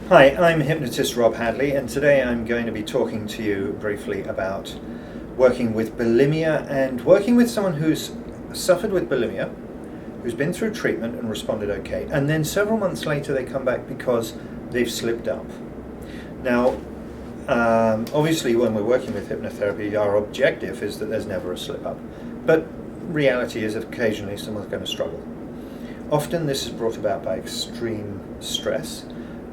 Hi, I'm hypnotist Rob Hadley, and today I'm going to be talking to you briefly about working with bulimia and working with someone who's suffered with bulimia, who's been through treatment and responded okay, and then several months later they come back because they've slipped up. Now, obviously when we're working with hypnotherapy, our objective is that there's never a slip up, but reality is occasionally someone's going to struggle. Often this is brought about by extreme stress,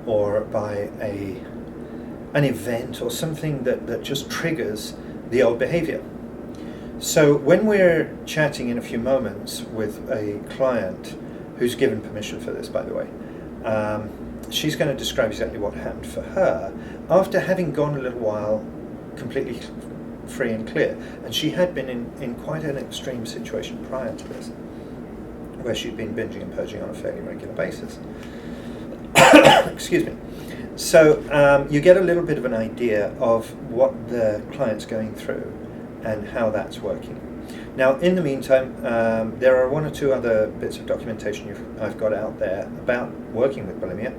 or by an event or something that just triggers the old behavior. So when we're chatting in a few moments with a client who's given permission for this, by the way, she's going to describe exactly what happened for her after having gone a little while completely free and clear. And she had been in quite an extreme situation prior to this, where she'd been binging and purging on a fairly regular basis. Excuse me. So you get a little bit of an idea of what the client's going through and how that's working. Now, in the meantime, there are one or two other bits of documentation I've got out there about working with bulimia.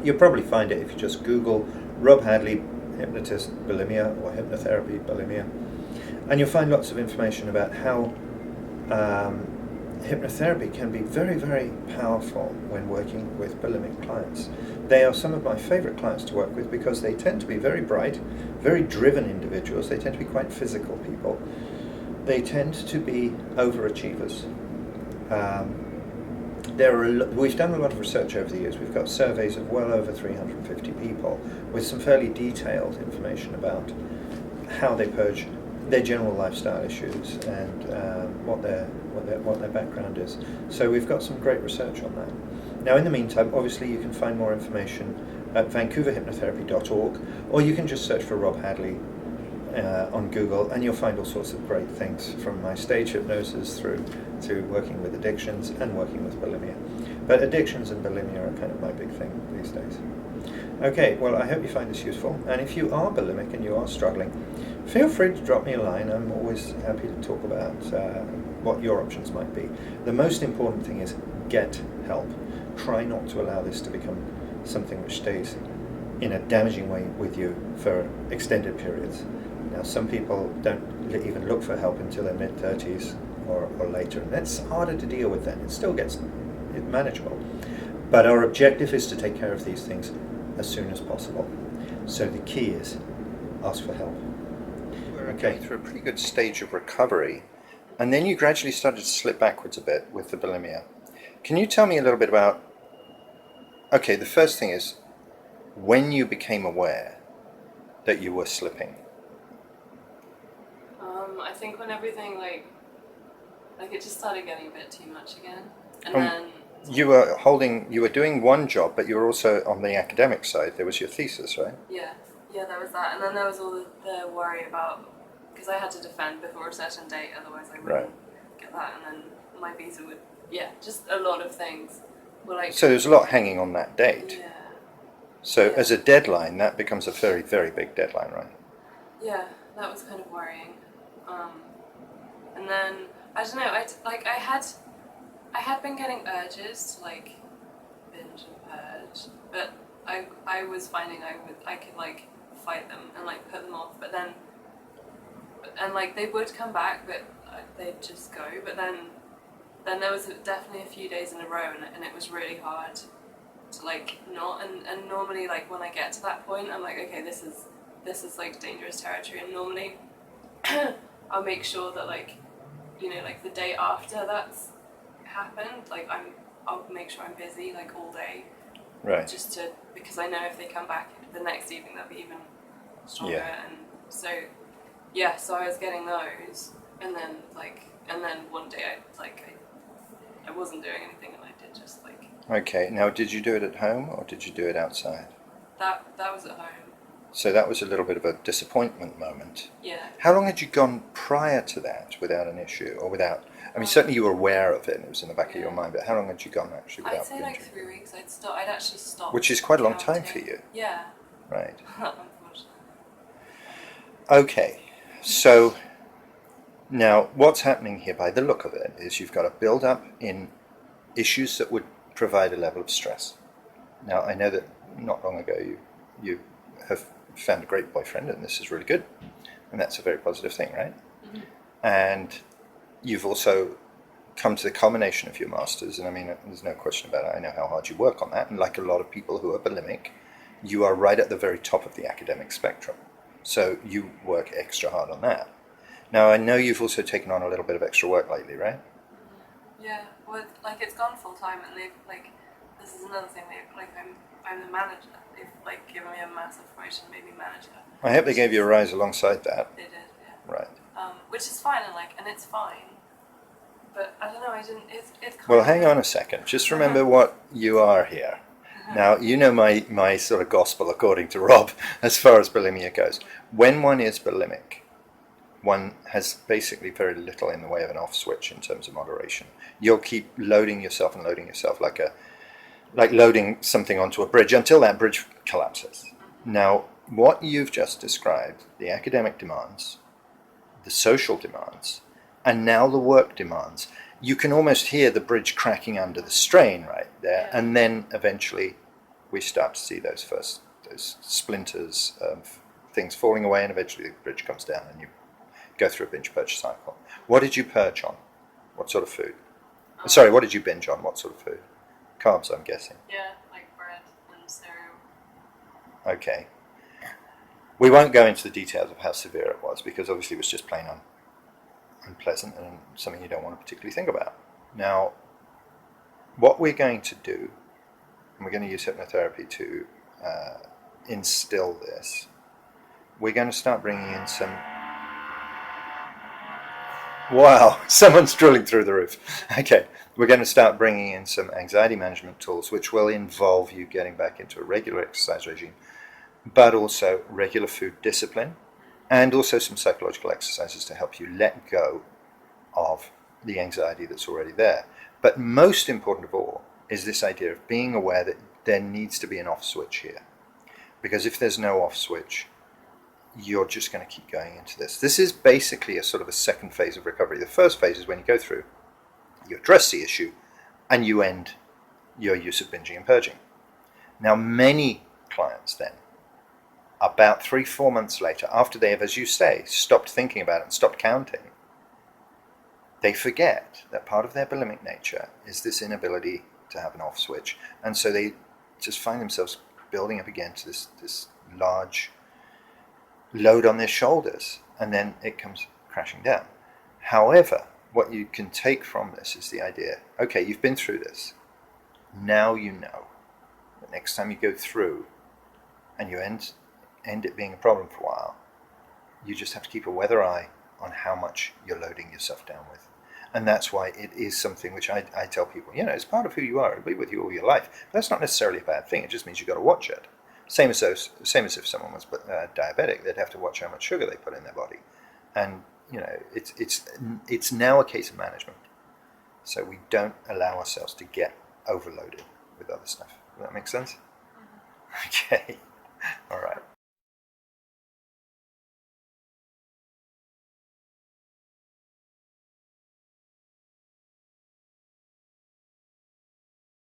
You'll probably find it if you just Google Rob Hadley, hypnotist bulimia, or hypnotherapy bulimia, and you'll find lots of information about how hypnotherapy can be very, very powerful when working with bulimic clients. They are some of my favorite clients to work with because they tend to be very bright, very driven individuals. They tend to be quite physical people. They tend to be overachievers. We've done a lot of research over the years. We've got surveys of well over 350 people with some fairly detailed information about how they purge, their general lifestyle issues, and what their background is. So we've got some great research on that. Now, in the meantime, obviously you can find more information at vancouverhypnotherapy.org, or you can just search for Rob Hadley on Google, and you'll find all sorts of great things, from my stage hypnosis through to working with addictions and working with bulimia. But addictions and bulimia are kind of my big thing these days. Okay, well, I hope you find this useful, and if you are bulimic and you are struggling, feel free to drop me a line. I'm always happy to talk about what your options might be. The most important thing is get help. Try not to allow this to become something which stays in a damaging way with you for extended periods. Now, some people don't even look for help until their mid-30s or later, and that's harder to deal with then. It still gets manageable. But our objective is to take care of these things as soon as possible. So the key is ask for help. We're going through a pretty good stage of recovery, and then you gradually started to slip backwards a bit with the bulimia. Can you tell me a little bit about, okay, the first thing is when you became aware that you were slipping? I think when everything like it just started getting a bit too much again, and then you were doing one job, but you were also on the academic side. There was your thesis, right? yeah, there was that, and then there was all the worry about, because I had to defend before a certain date, otherwise I wouldn't get that, and then my visa would, just a lot of things were like. So there's a lot hanging on that date. Yeah. So as a deadline, that becomes a very, very big deadline, right? Yeah, that was kind of worrying. And then I don't know. I had been getting urges to like binge and purge, but I was finding I could like fight them and like put them off, but then like they would come back, but they'd just go. But then there was definitely a few days in a row, and it was really hard to like not. And normally like when I get to that point, I'm like, okay, this is like dangerous territory, and normally I'll make sure that like, like the day after that's happened, like I'll make sure I'm busy like all day, right? Because I know if they come back the next evening, they'll be even stronger. Yeah. And so so I was getting those, and then one day I wasn't doing anything, and I did just like. Okay. Now, did you do it at home or did you do it outside? That was at home. So that was a little bit of a disappointment moment. Yeah. How long had you gone prior to that without an issue, or without? I mean, certainly you were aware of it and it was in the back of your mind, but how long had you gone actually without? I'd say like 3 weeks. I'd actually stopped. Which is quite a long time for you. Yeah. Right. Unfortunately. Okay, so now what's happening here by the look of it is you've got a build-up in issues that would provide a level of stress. Now, I know that not long ago you have found a great boyfriend, and this is really good, and that's a very positive thing, right? Mm-hmm. And you've also come to the culmination of your masters, and I mean, there's no question about it. I know how hard you work on that, and like a lot of people who are bulimic, you are right at the very top of the academic spectrum. So you work extra hard on that. Now, I know you've also taken on a little bit of extra work lately, right? Mm-hmm. Yeah, well, like it's gone full time, and they've like, this is another thing. They've like, I'm the manager. They've like given me a massive promotion, made me manager. I hope they gave you a rise alongside that. They did, yeah. Right. Which is fine, and it's fine. But I don't know. I didn't. It's kind Well, of. hang on a second. Just remember what you are here. Now, you know my sort of gospel according to Rob as far as bulimia goes. When one is bulimic, one has basically very little in the way of an off switch in terms of moderation. You'll keep loading yourself like loading something onto a bridge until that bridge collapses. Now, what you've just described, the academic demands, the social demands, and now the work demands, you can almost hear the bridge cracking under the strain right there. Yeah. And then eventually we start to see those splinters of things falling away, and eventually the bridge comes down and you go through a binge purge cycle. What did you purge on? What sort of food? Sorry, what did you binge on? What sort of food? Carbs, I'm guessing. Yeah, like bread and cereal. Okay. We won't go into the details of how severe it was, because obviously it was just plain unpleasant and something you don't want to particularly think about. Now, what we're going to do, and we're going to use hypnotherapy to instill this, we're going to start bringing in some... Wow, someone's drilling through the roof. Okay, we're going to start bringing in some anxiety management tools, which will involve you getting back into a regular exercise regime, but also regular food discipline, and also some psychological exercises to help you let go of the anxiety that's already there. But most important of all is this idea of being aware that there needs to be an off switch here. Because if there's no off switch, you're just going to keep going into this. This is basically a sort of a second phase of recovery. The first phase is when you go through, you address the issue, and you end your use of binging and purging. Now, many clients then, about 3-4 months later, after they have, as you say, stopped thinking about it and stopped counting, they forget that part of their bulimic nature is this inability to have an off switch. And so they just find themselves building up again to this large load on their shoulders, and then it comes crashing down. However, what you can take from this is the idea, okay, you've been through this. Now you know that next time you go through and you end it being a problem for a while, you just have to keep a weather eye on how much you're loading yourself down with. And that's why it is something which I tell people, it's part of who you are. It'll be with you all your life. But that's not necessarily a bad thing. It just means you've got to watch it. Same as if someone was diabetic, they'd have to watch how much sugar they put in their body. And, it's now a case of management. So we don't allow ourselves to get overloaded with other stuff. Does that make sense? Mm-hmm. Okay.